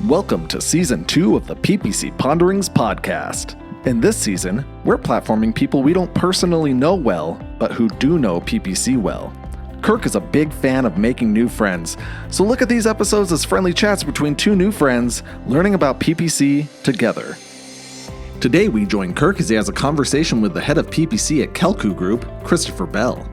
Welcome to Season 2 of the PPC Ponderings podcast. In this season, we're platforming people we don't personally know well, but who do know PPC well. Kirk is a big fan of making new friends, so look at these episodes as friendly chats between two new friends learning about PPC together. Today we join Kirk as he has a conversation with the head of PPC at Kelkoo Group, Christopher Bell.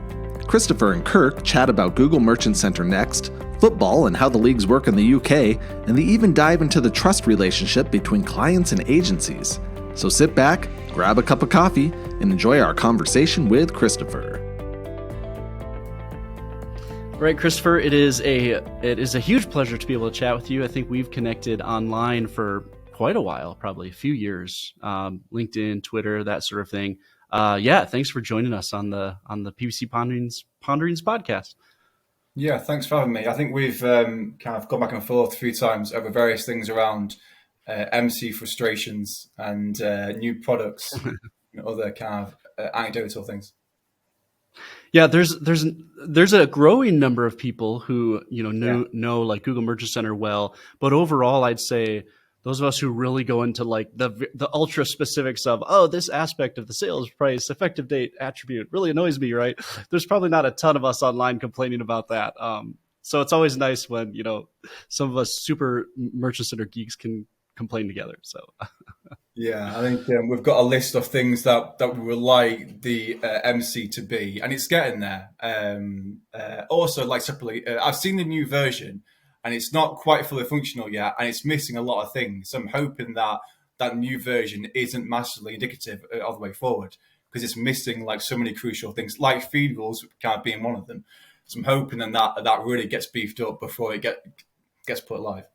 Christopher and Kirk chat about Google Merchant Center Next, football and how the leagues work in the UK, and they even dive into the trust relationship between clients and agencies. So sit back, grab a cup of coffee, and enjoy our conversation with Christopher. All right, Christopher, it is a huge pleasure to be able to chat with you. I think we've connected online for quite a while, probably a few years, LinkedIn, Twitter, that sort of thing. Thanks for joining us on the PPC Ponderings podcast. Yeah, thanks for having me. I think we've kind of gone back and forth a few times over various things around MC frustrations and new products and other kind of anecdotal things. Yeah, there's a growing number of people who know like Google Merchant Center well, but overall, I'd say those of us who really go into like the ultra specifics of, this aspect of the sales price effective date attribute really annoys me, right? There's probably not a ton of us online complaining about that. So it's always nice when, some of us super Merchant Center geeks can complain together. So yeah, I think we've got a list of things that we would like the MC to be, and it's getting there. Also, like separately, I've seen the new version, and it's not quite fully functional yet, and it's missing a lot of things. So I'm hoping that new version isn't massively indicative of the way forward, because it's missing like so many crucial things, like feed rules kind of being one of them. So I'm hoping that really gets beefed up before it gets put live.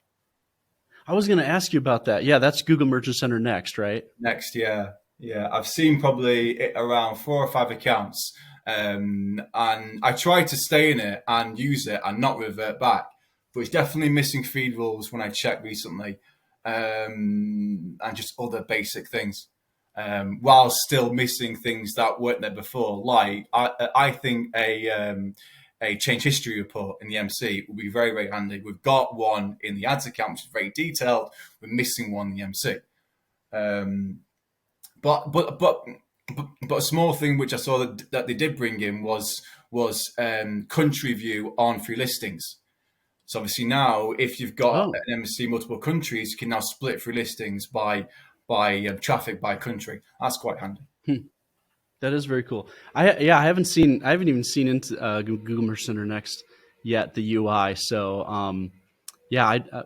I was going to ask you about that. Yeah, that's Google Merchant Center Next, right? Next, yeah. I've seen probably around 4 or 5 accounts, and I try to stay in it and use it and not revert back. But it's definitely missing feed rules when I checked recently, and just other basic things, while still missing things that weren't there before. Like I think a change history report in the MC will be very, very handy. We've got one in the ads account, which is very detailed. We're missing one in the MC. But a small thing which I saw that they did bring in was country view on free listings. So obviously now, if you've got an MC multiple countries, you can now split free listings by traffic by country. That's quite handy. That is very cool. I haven't even seen into Google Merchant Center Next yet, the UI. So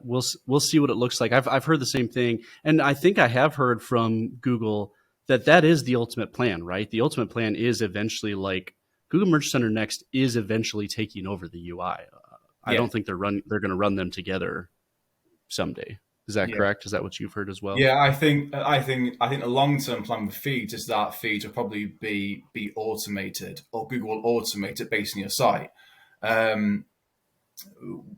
we'll see what it looks like. I've heard the same thing, and I think I have heard from Google that is the ultimate plan, right? The ultimate plan is eventually like Google Merchant Center Next is eventually taking over the UI. I don't think they're going to run them together someday. Is that correct? Is that what you've heard as well? Yeah, I think the long-term plan with feeds is that feeds will probably be automated, or Google will automate it based on your site.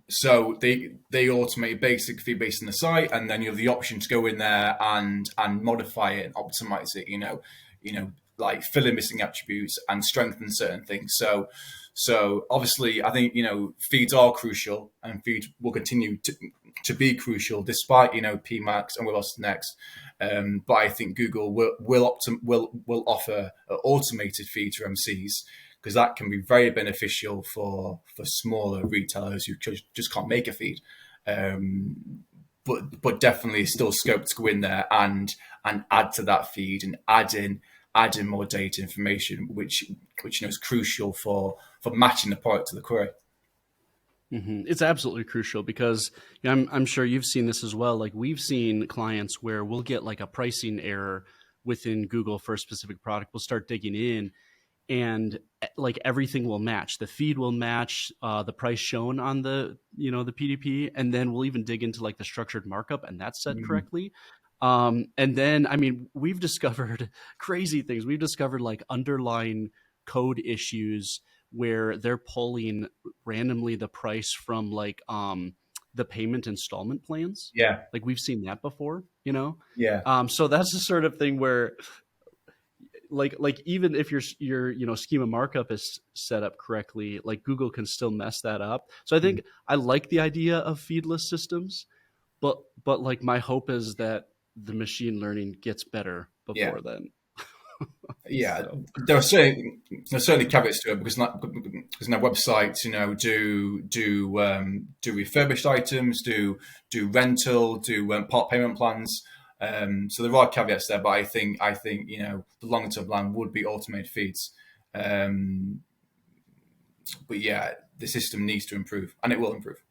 So they automate a basic feed based on the site, and then you have the option to go in there and modify it and optimize it. Like fill in missing attributes and strengthen certain things. So obviously, I think feeds are crucial, and feeds will continue to be crucial despite PMax and what's next. But I think Google will offer automated feeds for MCs, because that can be very beneficial for smaller retailers who just can't make a feed. But definitely still scope to go in there and add to that feed and add in more data information, which is crucial for matching the product to the query. Mm-hmm. It's absolutely crucial because I'm sure you've seen this as well. Like we've seen clients where we'll get like a pricing error within Google for a specific product. We'll start digging in, and like everything will match. The feed will match the price shown on the the PDP, and then we'll even dig into like the structured markup, and that's set correctly. And then we've discovered crazy things. We've discovered like underlying code issues where they're pulling randomly the price from like the payment installment plans. Yeah. Like we've seen that before, Yeah. So that's the sort of thing where like even if your schema markup is set up correctly, like Google can still mess that up. So I think I like the idea of feedless systems, but like my hope is that the machine learning gets better Yeah. before then. Yeah, So, there are certainly caveats to it because now websites, do refurbished items, do rental, do part payment plans. So there are caveats there, but I think the long term plan would be automated feeds. Um, but yeah, the system needs to improve, and it will improve.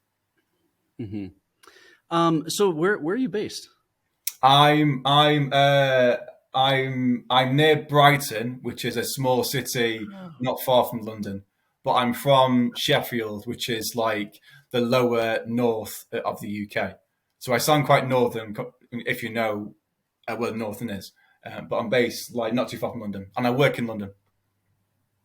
hmm so where are you based? I'm I'm uh, I'm near Brighton, which is a small city Oh. not far from London. But I'm from Sheffield, which is like the lower north of the UK. So I sound quite northern, if you know where the northern is. But I'm based like not too far from London, and I work in London.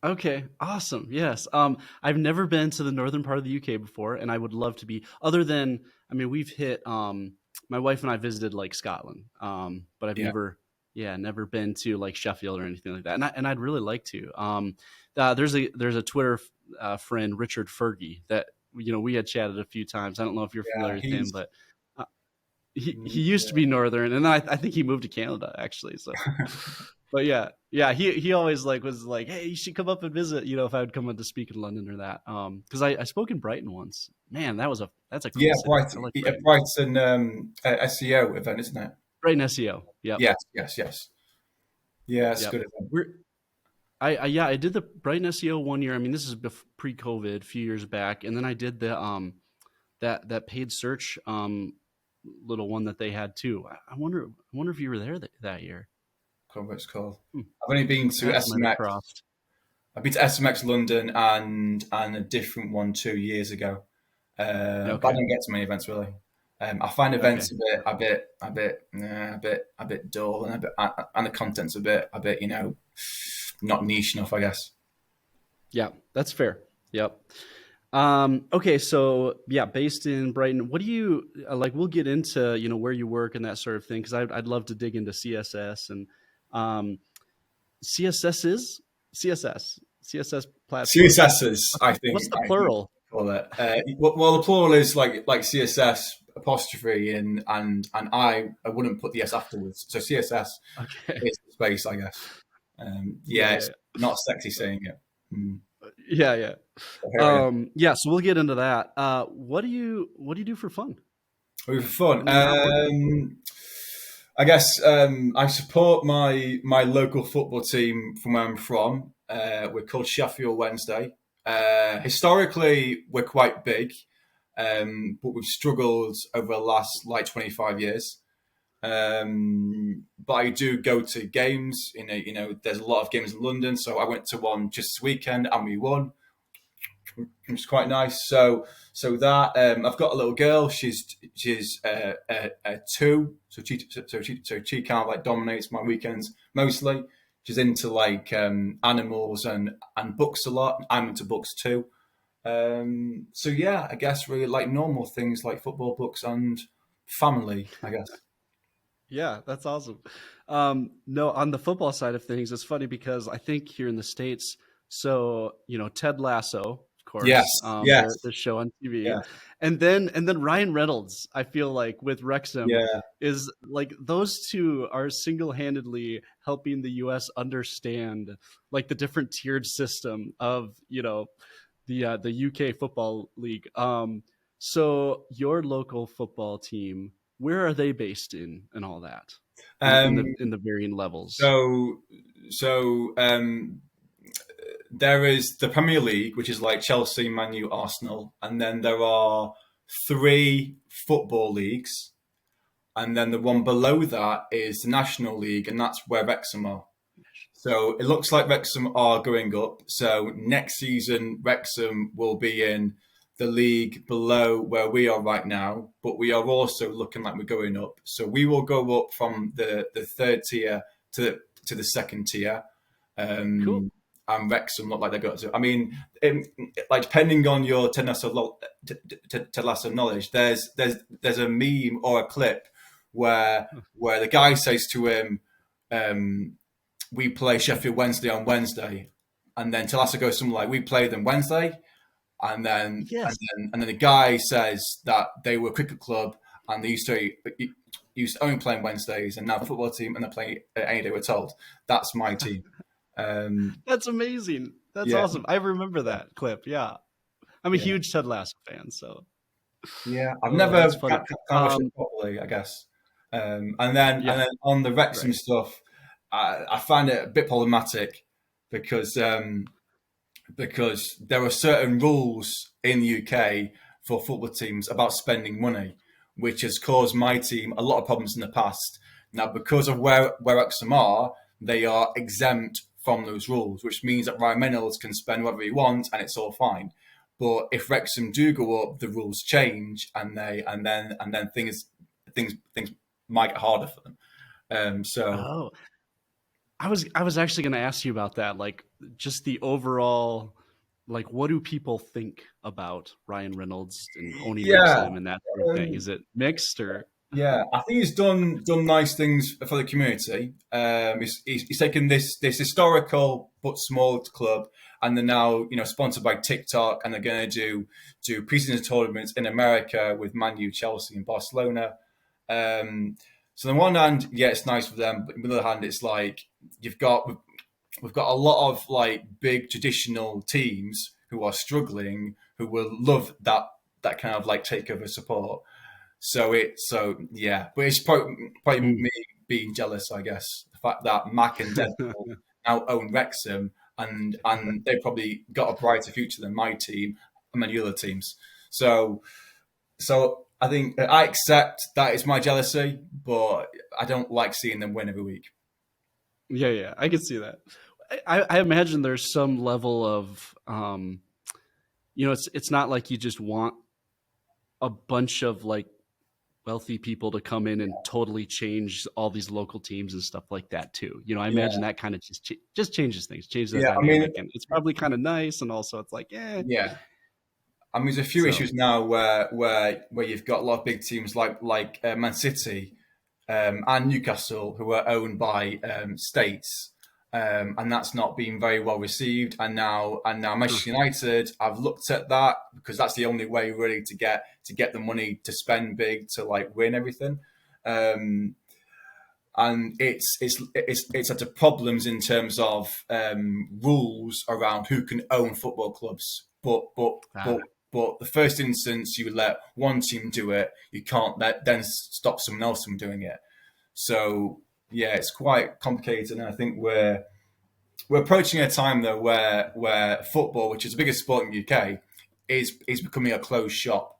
Okay, awesome. Yes. I've never been to the northern part of the UK before, and I would love to be. Other than, I mean, we've hit. My wife and I visited like Scotland, but I've Yeah, never been to like Sheffield or anything like that, and I'd really like to. There's a Twitter friend, Richard Fergie, that we had chatted a few times. I don't know if you're yeah, familiar with him, he's but he used to be northern, and then I think he moved to Canada actually. So, but yeah, he always like was like, hey, you should come up and visit. If I would come up to speak in London or that. Because I spoke in Brighton once. Man, that's a cool yeah, city. I Brighton, like yeah, Brighton. Brighton SEO event, isn't it? Brighton SEO. Yep, Yes, yes, yes. Yeah, it's a yep. good event. I did the Brighton SEO one year. I mean, this is pre-COVID, a few years back, and then I did the that paid search little one that they had too. I wonder if you were there that year. Can't remember what it's called. Hmm. I've only been Our to paths might have SMX. crossed. I've been to SMX London and a different one 2 years ago. But I Okay. don't get to many events really. I find events Okay. a bit dull and the content's a bit not niche enough, I guess. Yeah, that's fair. Yep. Okay, so yeah, based in Brighton, what do you like? We'll get into where you work and that sort of thing because I'd love to dig into CSS and um, CSS is CSS platform. CSSs, I What's think the I think plural? we call it. Well, the plural is like CSS apostrophe and I wouldn't put the S afterwards. So CSS Okay. is the space, I guess. Yeah, Yeah, yeah, it's not sexy saying it. yeah, yeah. But here I am. Yeah. So we'll get into that. What do you do for fun For fun. when you're not working? I guess I support my local football team from where I'm from. We're called Sheffield Wednesday. Historically, we're quite big, but we've struggled over the last like 25 years. But I do go to games. There's a lot of games in London, so I went to one just this weekend and we won, which is quite nice. So that I've got a little girl. She's two, so she kind of like dominates my weekends mostly. She's into like animals and books a lot. I'm into books too. So yeah, I guess really like normal things like football, books, and family. I guess. Yeah, that's awesome. No, on the football side of things, it's funny because I think here in the States, so Ted Lasso, of Yes, course, yes, the show on TV, yeah, and then Ryan Reynolds, I feel like with Wrexham yeah. is like those two are single-handedly helping the US understand like the different tiered system of, the UK football league. So your local football team, where are they based in and all that in the Um, in the varying levels? so so there is the Premier League, which is like Chelsea, Man U, Arsenal, and then there are three football leagues, and then the one below that is the National League, and that's where Wrexham are. So it looks like Wrexham are going up. So next season, Wrexham will be in the league below where we are right now, but we are also looking like we're going up. So we will go up from the third tier to the second tier. Cool. And Wrexham look like they got to. I mean, like depending on your Ted Lasso knowledge, there's a meme or a clip where the guy says to him, "We play Sheffield Wednesday on Wednesday," and then Talassa goes something like, "We play them Wednesday," and then and Yes. then and then the guy says that they were a cricket club and they used to only play on Wednesdays, and now the football team and they play any day we're told. That's my team. That's amazing. That's Yeah. awesome. I remember that clip. Yeah, I'm a huge Ted Lasso fan. So Yeah, I've oh, never that's funny. kind of watched it properly, I guess. And Yeah, then on the Wrexham right. stuff, I find it a bit problematic because there are certain rules in the UK for football teams about spending money, which has caused my team a lot of problems in the past. Now, because of where Wrexham are, they are exempt from those rules, which means that Ryan Reynolds can spend whatever he wants and it's all fine. But if Wrexham do go up, the rules change, and then things might get harder for them. So Oh, I was actually going to ask you about that. Like, just the overall, like, what do people think about Ryan Reynolds and owning yeah, Wrexham and that sort of thing? Is it mixed or? yeah, I think he's done nice things for the community. He's taken this historical but small club, and they're now sponsored by TikTok, and they're going to do preseason tournaments in America with Man U, Chelsea, and Barcelona. So on one hand, yeah, it's nice for them, but on the other hand, it's like we've got a lot of like big traditional teams who are struggling, who will love that kind of like takeover support. Yeah, but it's probably Mm. me being jealous, I guess. The fact that Mac and Deadpool now own Wrexham, and they've probably got a brighter future than my team and many other teams. So I think I accept that it's my jealousy, but I don't like seeing them win every week. Yeah, yeah, I can see that. I imagine there's some level of, it's not like you just want a bunch of like wealthy people to come in and totally change all these local teams and stuff like that too. I Yeah, imagine that kind of just changes things, changes the yeah. I mean, dynamic, and it's probably kind of nice. And also, it's like, yeah. yeah. I mean, there's a few So issues now where you've got a lot of big teams like Man City and Newcastle who are owned by states, and that's not been very well received. And now Manchester United, I've looked at that because that's the only way really to get the money to spend big to like win everything. Um, and it's had problems in terms of rules around who can own football clubs. ah, But the first instance you let one team do it, you can't then stop someone else from doing it. So yeah, it's quite complicated, and I think we're approaching a time though where football, which is the biggest sport in the UK, is becoming a closed shop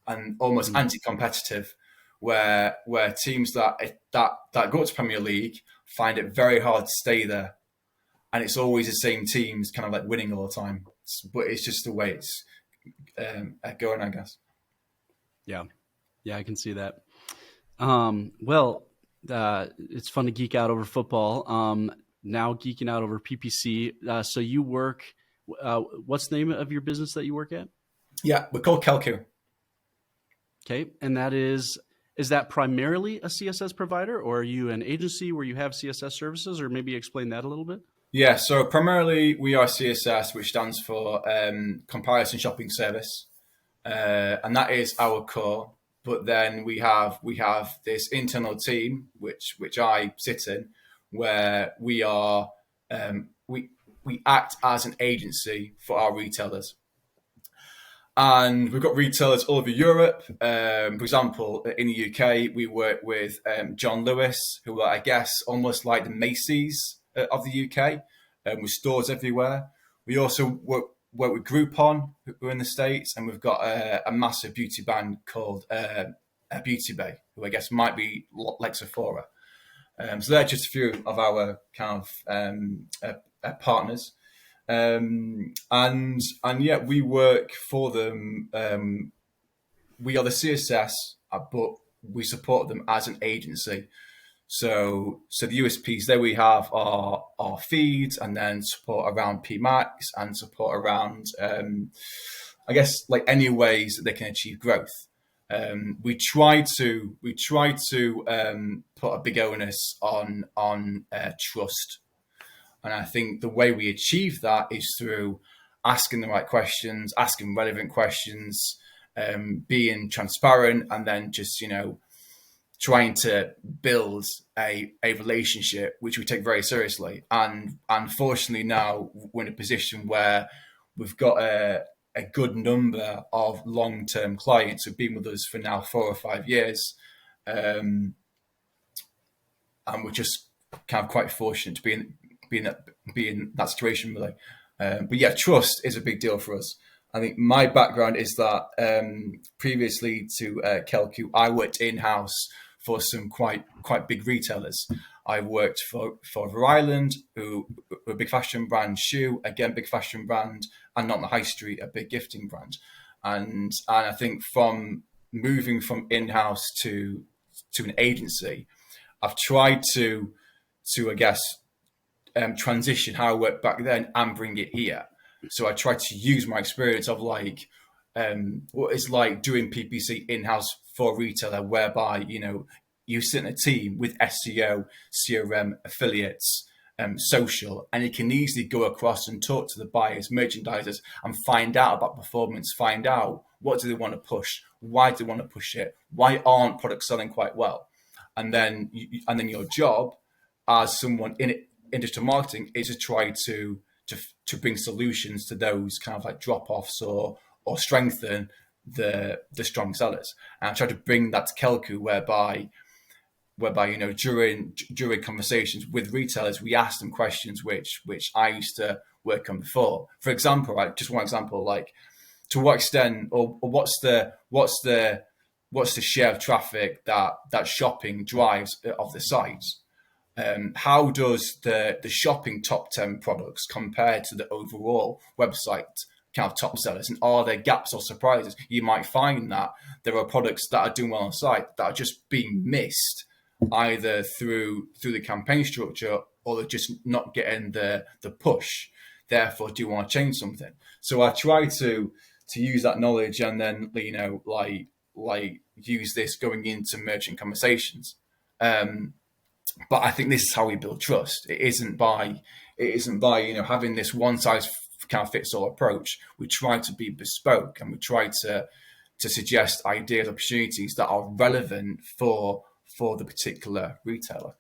and almost mhm. anti-competitive, where teams that go to Premier League find it very hard to stay there, and it's always the same teams kind of like winning all the time. But it's just the way it's going, I guess. Yeah, yeah, I can see that. Well, it's fun to geek out over football. Now geeking out over PPC. So you work. What's the name of your business that you work at? Yeah, we're called Kelkoo. Okay, and is that primarily a CSS provider, or are you an agency where you have CSS services, or maybe explain that a little bit? Yeah, so primarily we are CSS, which stands for Comparison Shopping Service, and that is our core. But then we have this internal team which I sit in, where we act as an agency for our retailers. And we've got retailers all over Europe. For example, in the UK, we work with John Lewis, who are, I guess, almost like the Macy's of the UK, with stores everywhere. We also work with Groupon, who are in the States, and we've got a massive beauty brand called Beauty Bay, who I guess might be like Sephora. So they're just a few of our kind of partners. And yeah, we work for them. We are the CSS, but we support them as an agency. So the USPs there we have are our feeds, and then support around PMax and support around, I guess, like any ways that they can achieve growth. We try to put a big onus on trust. And I think the way we achieve that is through asking the right questions, asking relevant questions, being transparent, and then just, trying to build a relationship, which we take very seriously. And unfortunately now we're in a position where we've got a good number of long-term clients who've been with us for now 4 or 5 years. And we're just kind of quite fortunate to be in that situation, really. But yeah, trust is a big deal for us. I think my background is that previously to Kelkoo, I worked in-house for some quite big retailers. I worked for Ireland, who are a big fashion brand, Shoe, again, big fashion brand, and Not on the High Street, a big gifting brand. And I think from moving from in-house to an agency, I've tried to I guess, transition how I worked back then and bring it here. So I tried to use my experience of what it's like doing PPC in-house for a retailer, whereby, you sit in a team with SEO, CRM, affiliates, social, and you can easily go across and talk to the buyers, merchandisers, and find out about performance, find out what do they want to push, why do they want to push it, why aren't products selling quite well, and then your job as someone in digital marketing is to try to bring solutions to those kind of like drop-offs or strengthen the strong sellers. And I try to bring that to Kelkoo, whereby during conversations with retailers, we ask them questions which I used to work on before. For example, just one example, like, to what extent or what's the share of traffic that shopping drives of the site? How does the shopping top 10 products compare to the overall website kind of top sellers? And are there gaps or surprises? You might find that there are products that are doing well on the site that are just being missed, either through the campaign structure, or they're just not getting the push. Therefore, do you want to change something? So I try to use that knowledge, and then use this going into merchant conversations. But I think this is how we build trust. It isn't by having this one size kind of fits all approach. We try to be bespoke, and we try to suggest ideas, opportunities that are relevant for the particular retailer.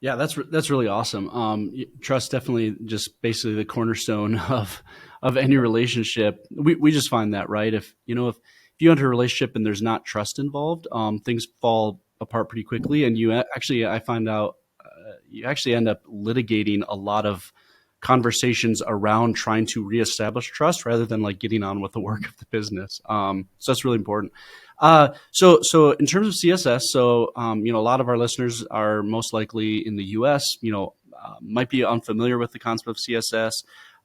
Yeah, that's really awesome. Trust definitely just basically the cornerstone of any relationship. We just find that, right? If you enter a relationship and there's not trust involved, things fall apart pretty quickly, and I find out you actually end up litigating a lot of conversations around trying to reestablish trust rather than like getting on with the work of the business. So that's really important. So in terms of CSS, a lot of our listeners are most likely in the US, might be unfamiliar with the concept of CSS.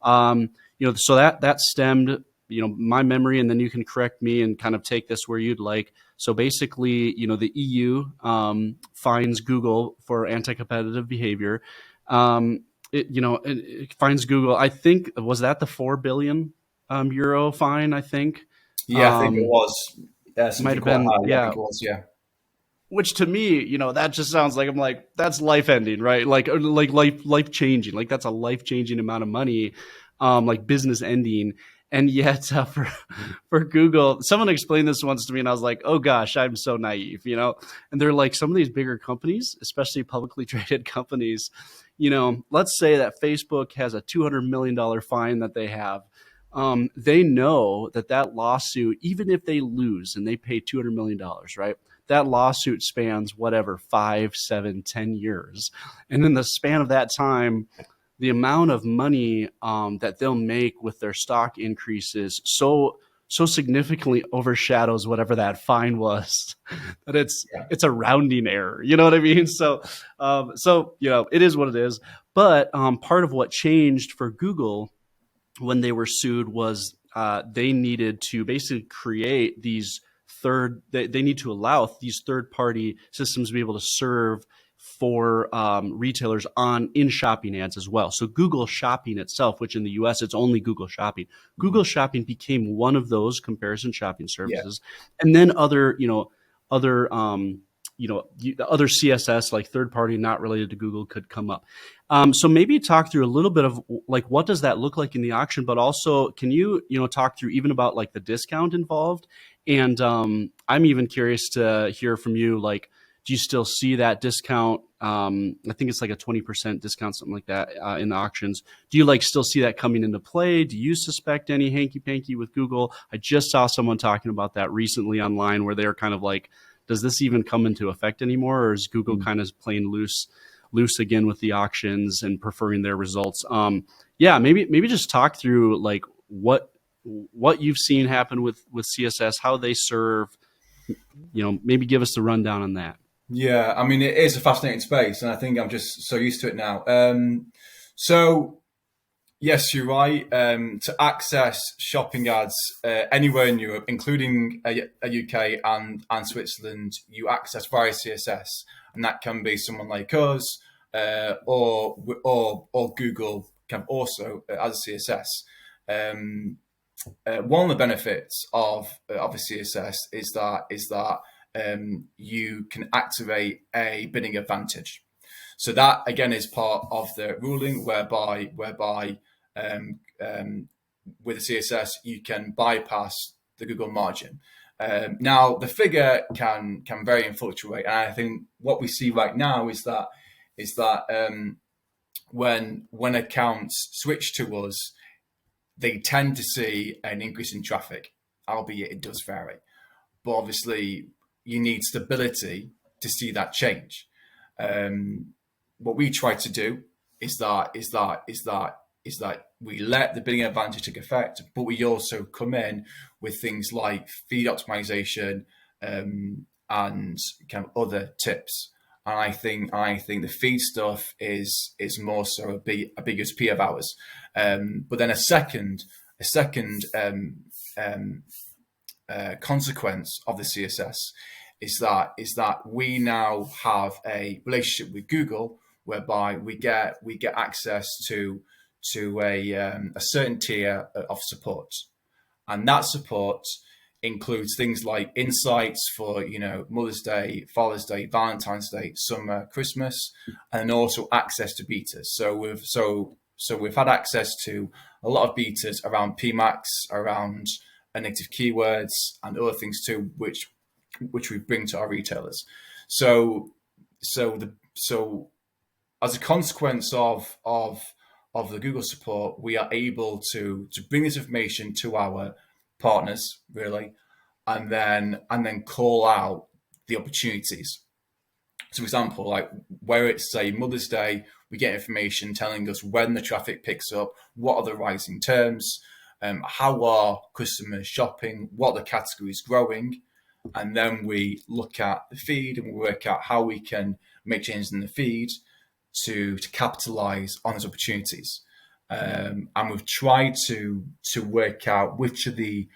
So that stemmed, my memory, and then you can correct me and kind of take this where you'd like. So basically, the EU fines Google for anti-competitive behavior. It fines Google. I think, was that the 4 billion euro fine? I think. Yeah, I think it was. Might have been. High. Yeah. I think it was. Yeah. Which to me, that just sounds like, I'm like, that's life ending, right? Like life changing. Like that's a life changing amount of money, like business ending. And yet for Google, someone explained this once to me, and I was like, oh gosh, I'm so naive, And they're like, some of these bigger companies, especially publicly traded companies, let's say that Facebook has a $200 million fine that they have. They know that lawsuit, even if they lose and they pay $200 million, right? That lawsuit spans whatever, 5, 7, 10 years. And in the span of that time, the amount of money that they'll make with their stock increases so significantly overshadows whatever that fine was that it's a rounding error. You know what I mean? So it is what it is. But part of what changed for Google when they were sued was they needed to basically create these they need to allow these third-party systems to be able to serve for retailers in shopping ads as well. So Google Shopping itself, which in the US, it's only Google Shopping. Google Shopping became one of those comparison shopping services. Yeah. And then other the other CSS, like third party, not related to Google, could come up. So maybe talk through a little bit of like, what does that look like in the auction, but also can you talk through even about like the discount involved? And I'm even curious to hear from you, like, do you still see that discount? I think it's like a 20% discount, something like that, in the auctions. Do you like still see that coming into play? Do you suspect any hanky panky with Google? I just saw someone talking about that recently online, where they're kind of like, does this even come into effect anymore, or is Google kind of playing loose again with the auctions and preferring their results? Yeah, maybe just talk through like what you've seen happen with CSS, how they serve. Maybe give us the rundown on that. Yeah, I mean, it is a fascinating space, and I think I'm just so used to it now. So, yes, you're right. To access shopping ads anywhere in Europe, including a UK and Switzerland, you access via CSS, and that can be someone like us, or Google can also as a CSS. One of the benefits of a CSS is that you can activate a bidding advantage. So that again is part of the ruling, whereby with a CSS you can bypass the Google margin. Now the figure can vary and fluctuate, and I think what we see right now is that when accounts switch to us, they tend to see an increase in traffic, albeit it does vary. But obviously, you need stability to see that change. What we try to do is that we let the bidding advantage take effect, but we also come in with things like feed optimization and kind of other tips. And I think the feed stuff is more so a big USP of ours. But then a second consequence of the CSS is that we now have a relationship with Google whereby we get access to a certain tier of support, and that support includes things like insights for Mother's Day, Father's Day, Valentine's Day, summer, Christmas, and also access to betas. So we've had access to a lot of betas around PMax, around negative keywords, and other things too, which we bring to our retailers. So as a consequence of the Google support, we are able to bring this information to our partners, really, and then call out the opportunities. So, for example, like where it's say Mother's Day, we get information telling us when the traffic picks up, what are the rising terms, how are customers shopping, what are the categories growing, and then we look at the feed and we work out how we can make changes in the feed to capitalize on those opportunities. And we've tried to work out which of the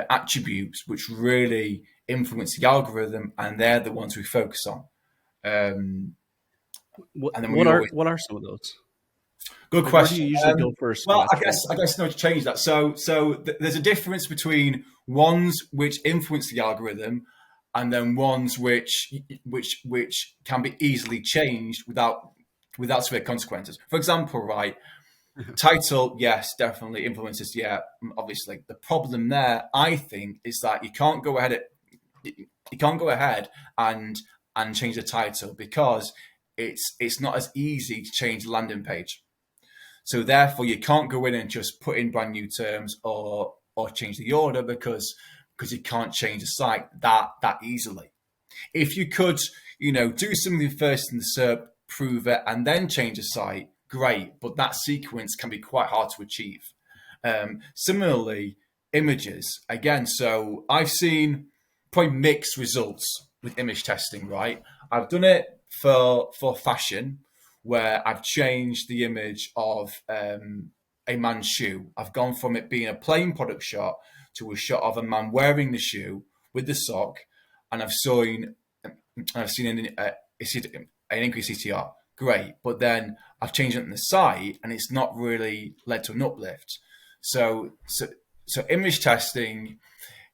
attributes which really influence the algorithm, and they're the ones we focus on. What are some of those? Good question. Where do you usually go first? Well, I guess I know to change that. So there's a difference between ones which influence the algorithm and then ones which can be easily changed without severe consequences. For example, right, title, yes, definitely influences. Yeah, obviously. The problem there, I think, is that you can't go ahead and change the title because it's not as easy to change the landing page. So therefore, you can't go in and just put in brand new terms or change the order because you can't change the site that easily. If you could, do something first in the SERP, prove it, and then change the site, great. But that sequence can be quite hard to achieve. Similarly, images again. So I've seen probably mixed results with image testing. Right, I've done it for fashion, where I've changed the image of a man's shoe. I've gone from it being a plain product shot to a shot of a man wearing the shoe with the sock, and I've seen an increased CTR. Great, but then I've changed it on the site, and it's not really led to an uplift. So image testing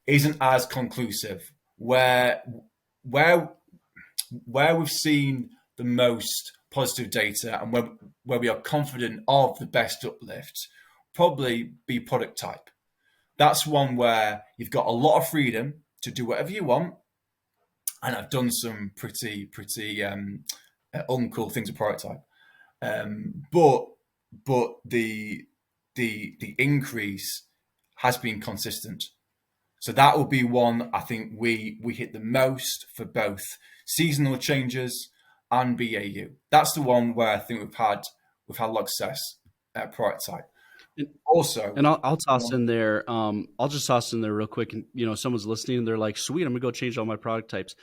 isn't as conclusive. Where where we've seen the most positive data and where we are confident of the best uplift, probably be product type. That's one where you've got a lot of freedom to do whatever you want. And I've done some pretty uncool things with product type. But the increase has been consistent. So that will be one I think we hit the most for both seasonal changes and BAU. That's the one where I think we've had a lot of success at product type. Also, and I'll toss in there. I'll just toss in there real quick. And someone's listening and they're like, "Sweet, I'm gonna go change all my product types."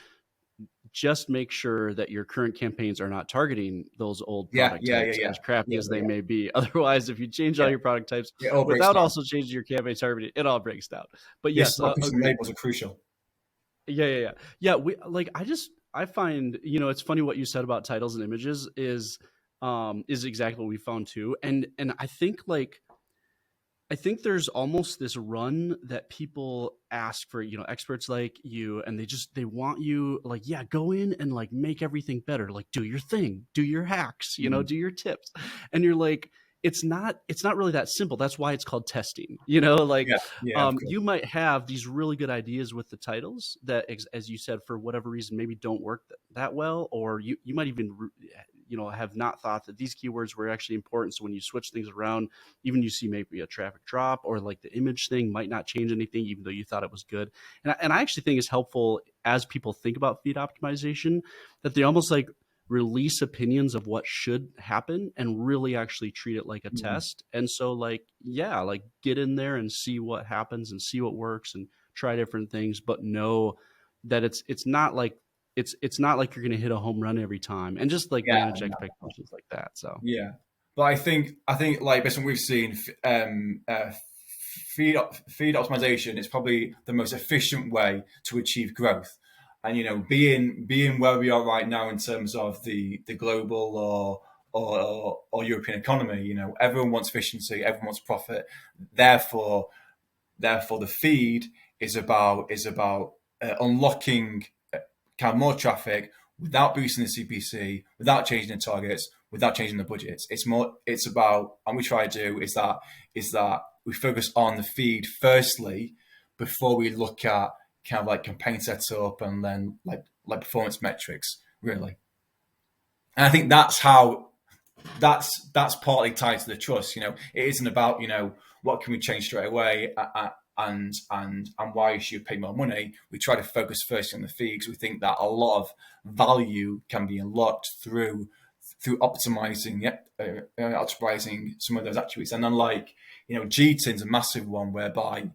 Just make sure that your current campaigns are not targeting those old product types, as crappy as they may be. Otherwise, if you change all your product types without also changing your campaign targeting, it all breaks down. But yes, labels are crucial. Yeah. I find, it's funny what you said about titles and images is exactly what we found too. And I think there's almost this run that people ask for, experts like you, and they want you like, yeah, go in and like make everything better. Like do your thing, do your hacks, do your tips. And you're like, it's not really that simple. That's why it's called testing, you might have these really good ideas with the titles that, as you said, for whatever reason, maybe don't work that well, or you might even, have not thought that these keywords were actually important. So when you switch things around, even you see maybe a traffic drop, or like the image thing might not change anything, even though you thought it was good. And I actually think it's helpful as people think about feed optimization, that they almost like release opinions of what should happen and really actually treat it like a test. And so get in there and see what happens and see what works and try different things, but know that it's not like you're going to hit a home run every time, and just manage expectations like that. So but I think like based on what we've seen, feed optimization is probably the most efficient way to achieve growth. And being where we are right now in terms of the global or European economy, everyone wants efficiency, everyone wants profit. Therefore, the feed is about unlocking kind of more traffic without boosting the CPC, without changing the targets, without changing the budgets. It's about, and we try to do is that we focus on the feed firstly before we look at kind of like campaign setup and then like performance metrics, really. And I think that's partly tied to the trust. It isn't about what can we change straight away and why you should pay more money. We try to focus first on the feed because we think that a lot of value can be unlocked through optimizing some of those attributes. And then GTIN's a massive one, whereby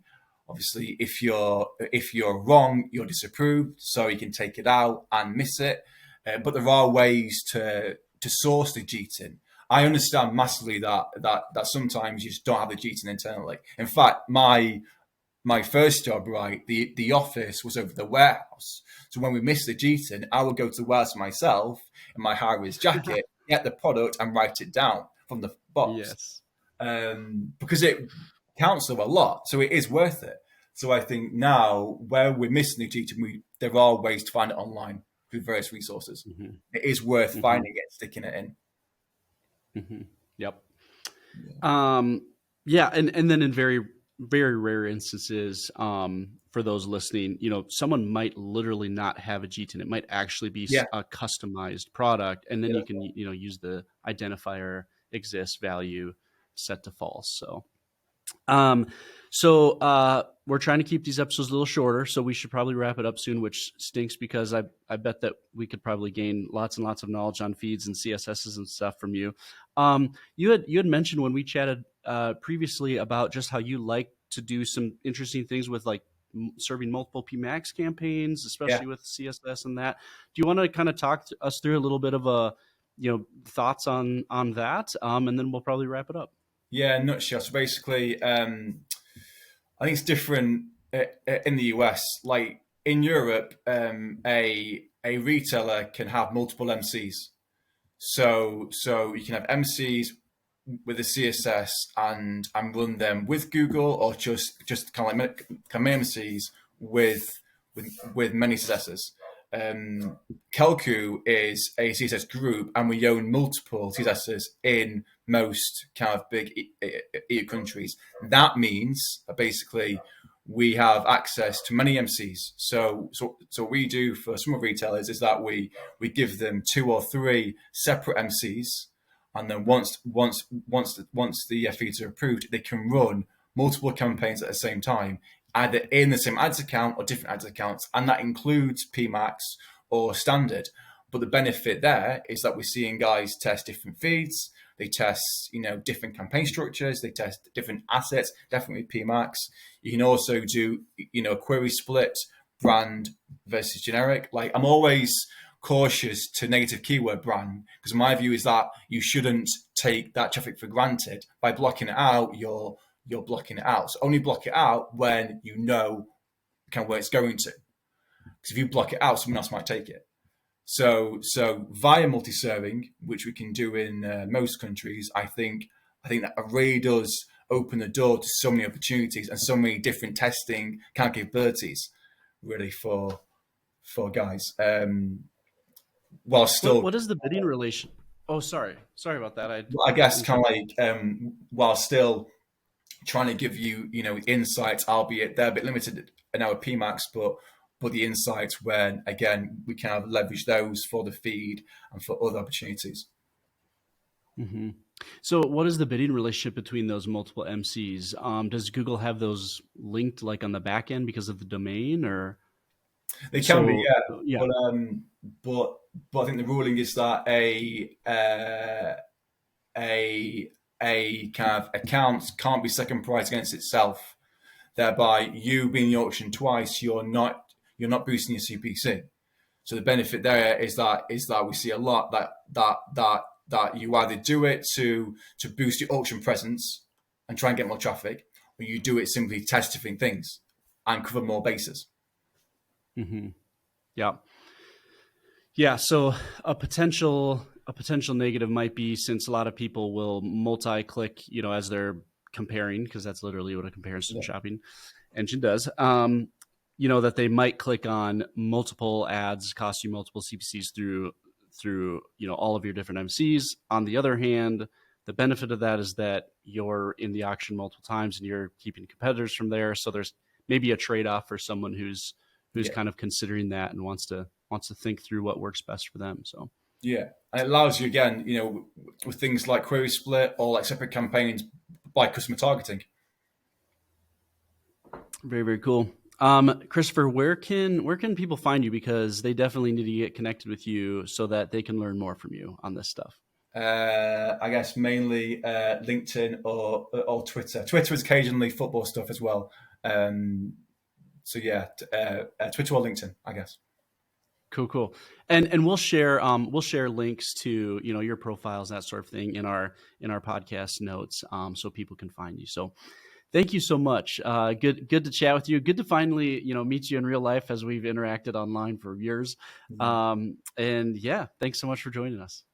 obviously if you're wrong, you're disapproved, so you can take it out and miss it. But there are ways to source the GTIN. I understand massively that sometimes you just don't have the GTIN internally. In fact, my first job, the office was over the warehouse. So when we missed the GTIN, I would go to the warehouse myself in my high-vis jacket, get the product and write it down from the box. Yes. Because it counts a lot, so it is worth it. So I think now where we're missing the GTIN, there are ways to find it online through various resources. Mm-hmm. It is worth finding it, sticking it in. Mm-hmm. Yep. Yeah. And then in very, very rare instances, for those listening, someone might literally not have a GTIN. It might actually be a customized product. And then you can, use the identifier exists value set to false. So, we're trying to keep these episodes a little shorter, so we should probably wrap it up soon, which stinks because I bet that we could probably gain lots and lots of knowledge on feeds and CSSs and stuff from you. You had mentioned when we chatted previously about just how you like to do some interesting things with serving multiple PMax campaigns, especially with CSS and that. Do you want to kind of talk us through a little bit of thoughts on that, and then we'll probably wrap it up. Yeah, nutshell. So basically, I think it's different in the US. Like in Europe, a retailer can have multiple MCs. So you can have MCs with a CSS and run them with Google, or just kind of like MCs with many CSSs. Kelkoo is a CSS group, and we own multiple CSSs in most kind of big EU countries. That means that basically we have access to many MCs. So what we do for some of retailers is that we give them 2 or 3 separate MCs, and then once the feeds are approved, they can run multiple campaigns at the same time, either in the same ads account or different ads accounts, and that includes PMax or standard. But the benefit there is that we're seeing guys test different feeds. They test, different campaign structures. They test different assets, definitely PMax. You can also do, query split, brand versus generic. Like, I'm always cautious to negative keyword brand, because my view is that you shouldn't take that traffic for granted. By blocking it out, you're blocking it out. So only block it out when you know kind of where it's going to. Because if you block it out, someone else might take it. So via multi-serving, which we can do in most countries, I think that really does open the door to so many opportunities and so many different testing kind of capabilities, really, for guys. While still, what is the bidding relation? Oh, sorry about that. I guess kind of like while still trying to give you insights, albeit they're a bit limited in our PMax, but the insights when, again, we kind of leverage those for the feed and for other opportunities. Mm-hmm. So what is the bidding relationship between those multiple MCs? Does Google have those linked like on the back end because of the domain, or? They can be, yeah. But I think the ruling is that a kind of account can't be second price against itself. Thereby, you being in the auction twice, you're not boosting your CPC. So the benefit there is that we see a lot that you either do it to boost your auction presence and try and get more traffic, or you do it simply to test different things and cover more bases. Mm-hmm. Yeah. So a potential negative might be, since a lot of people will multi-click, as they're comparing, because that's literally what a comparison shopping engine does. That they might click on multiple ads, cost you multiple CPCs through all of your different MCs. On the other hand, the benefit of that is that you're in the auction multiple times and you're keeping competitors from there. So there's maybe a trade-off for someone who's kind of considering that and wants to think through what works best for them. So yeah, and it allows you, again, with things like query split or like separate campaigns by customer targeting. Very, very cool. Christopher, where can people find you? Because they definitely need to get connected with you so that they can learn more from you on this stuff. I guess mainly LinkedIn or Twitter. Twitter is occasionally football stuff as well. So yeah, Twitter or LinkedIn, I guess. Cool. And we'll share links to your profiles, that sort of thing, in our podcast notes, so people can find you. So thank you so much. Good to chat with you. Good to finally meet you in real life, as we've interacted online for years. And yeah, thanks so much for joining us.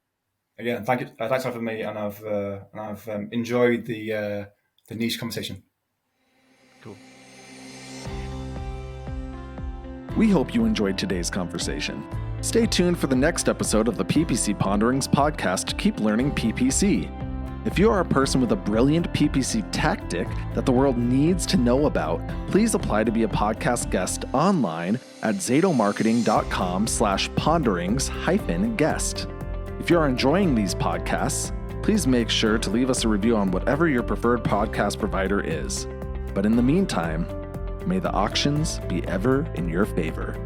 Again, thank you. Thanks for having me, and I've enjoyed the niche conversation. Cool. We hope you enjoyed today's conversation. Stay tuned for the next episode of the PPC Ponderings podcast to keep learning PPC. If you are a person with a brilliant PPC tactic that the world needs to know about, please apply to be a podcast guest online at zatomarketing.com/ponderings-guest. If you are enjoying these podcasts, please make sure to leave us a review on whatever your preferred podcast provider is. But in the meantime, may the auctions be ever in your favor.